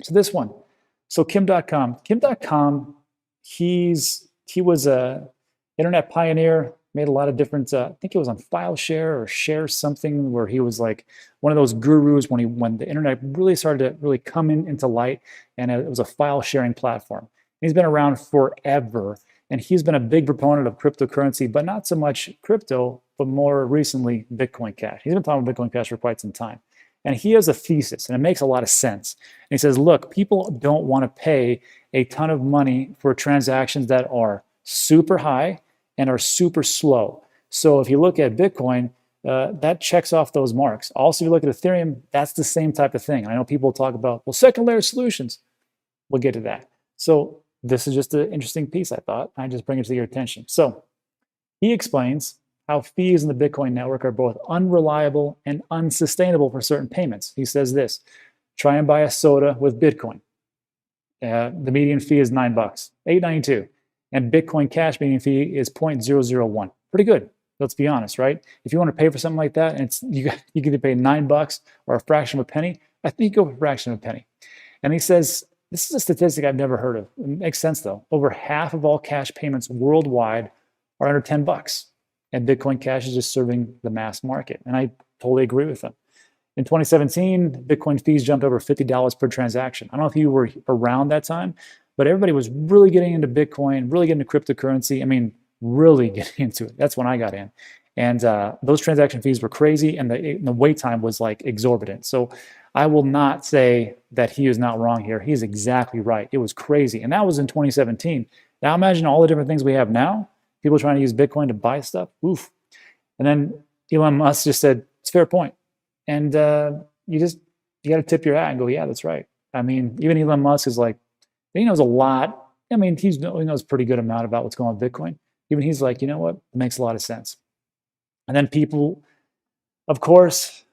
So this one, so Kim.com, he was a internet pioneer, made a lot of different, I think it was on FileShare or Share something, where he was like one of those gurus when the internet really started to really come into light, and it was a file sharing platform. He's been around forever, and he's been a big proponent of cryptocurrency, but not so much crypto, but more recently Bitcoin Cash. He's been talking about Bitcoin Cash for quite some time. And he has a thesis, and it makes a lot of sense. And he says, look, people don't want to pay a ton of money for transactions that are super high and are super slow. So if you look at Bitcoin, that checks off those marks. Also, if you look at Ethereum, that's the same type of thing. I know people talk about, well, second layer solutions. We'll get to that. So this is just an interesting piece, I thought. I just bring it to your attention. So he explains how fees in the Bitcoin network are both unreliable and unsustainable for certain payments. He says this: try and buy a soda with Bitcoin. The median fee is $9, $8.92, and Bitcoin Cash median fee is 0.001. Pretty good. Let's be honest, right? If you want to pay for something like that, and you can either pay $9 or a fraction of a penny, I think you go for a fraction of a penny. And he says, this is a statistic I've never heard of. It makes sense though. Over half of all cash payments worldwide are under $10, and Bitcoin Cash is just serving the mass market. And I totally agree with them. In 2017, Bitcoin fees jumped over $50 per transaction. I don't know if you were around that time, but everybody was really getting into Bitcoin, really getting into cryptocurrency. I mean, really getting into it. That's when I got in. And those transaction fees were crazy, and the wait time was like exorbitant. So I will not say that he is not wrong here. He's exactly right. It was crazy. And that was in 2017. Now imagine all the different things we have now. People trying to use Bitcoin to buy stuff. Oof. And then Elon Musk just said, it's a fair point. And you got to tip your hat and go, yeah, that's right. I mean, even Elon Musk is like, he knows a lot. I mean, he knows a pretty good amount about what's going on with Bitcoin. Even he's like, you know what? It makes a lot of sense. And then people, of course,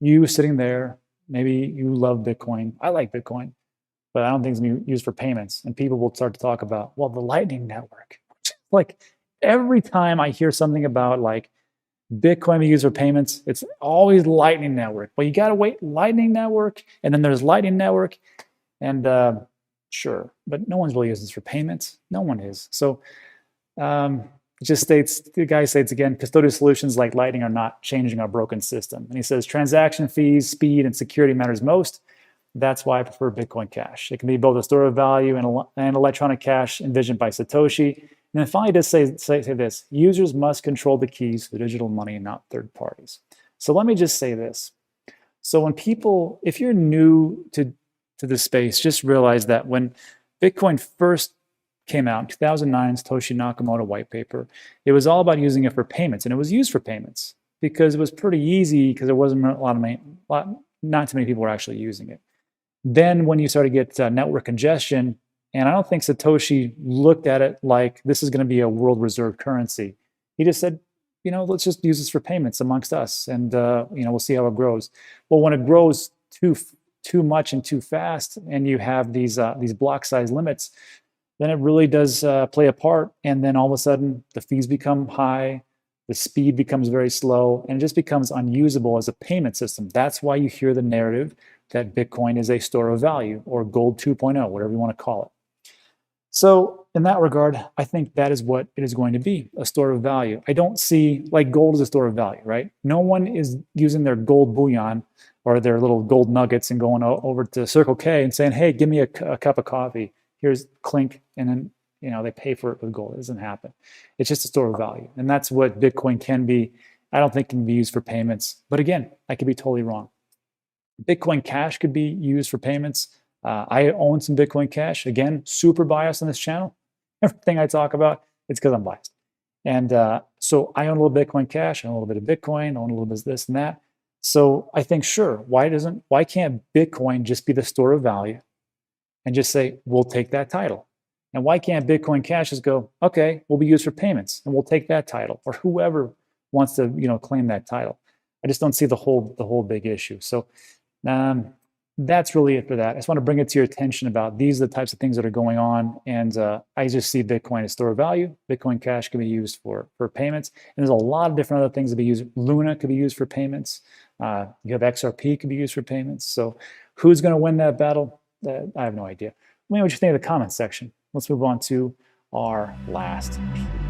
you sitting there, maybe you love Bitcoin. I like Bitcoin, but I don't think it's used for payments. And people will start to talk about, well, the Lightning Network. Like every time I hear something about like Bitcoin being used for payments, it's always Lightning Network. Well, you got to wait, Lightning Network, and then there's Lightning Network, and sure, but no one's really using this for payments. No one is. So it just states, the guy states again, custodial solutions like Lightning are not changing our broken system. And he says transaction fees, speed, and security matters most. That's why I prefer Bitcoin Cash. It can be both a store of value and electronic cash envisioned by Satoshi. And then finally, it does say this: users must control the keys for digital money, not third parties. So let me just say this. So when people, if you're new to this space, just realize that when Bitcoin first came out in 2009, Satoshi Nakamoto white paper, it was all about using it for payments, and it was used for payments because it was pretty easy because there wasn't not too many people were actually using it. Then when you start to get network congestion, and I don't think Satoshi looked at it like this is going to be a world reserve currency. He just said, let's just use this for payments amongst us, and we'll see how it grows. Well, when it grows too much and too fast, and you have these block size limits, then it really does play a part. And then all of a sudden, the fees become high, the speed becomes very slow, and it just becomes unusable as a payment system. That's why you hear the narrative that Bitcoin is a store of value, or gold 2.0, whatever you want to call it. So in that regard, I think that is what it is going to be, a store of value. I don't see, like, gold is a store of value, right? No one is using their gold bullion or their little gold nuggets and going over to Circle K and saying, hey, give me a cup of coffee. Here's clink, and then they pay for it with gold. It doesn't happen. It's just a store of value. And that's what Bitcoin can be. I don't think it can be used for payments. But again, I could be totally wrong. Bitcoin Cash could be used for payments. I own some Bitcoin Cash. Again, super biased on this channel. Everything I talk about, it's because I'm biased. And so I own a little Bitcoin Cash, I own a little bit of Bitcoin, I own a little bit of this and that. So I think, sure, why can't Bitcoin just be the store of value and just say, we'll take that title? And why can't Bitcoin Cash just go, okay, we'll be used for payments and we'll take that title, or whoever wants to, claim that title? I just don't see the whole big issue. So that's really it for that. I just want to bring it to your attention about these are the types of things that are going on. And I just see Bitcoin as store of value. Bitcoin Cash can be used for payments. And there's a lot of different other things that be used. Luna could be used for payments. You have XRP could be used for payments. So who's going to win that battle? I have no idea. Let me know what you think in the comments section. Let's move on to our last piece.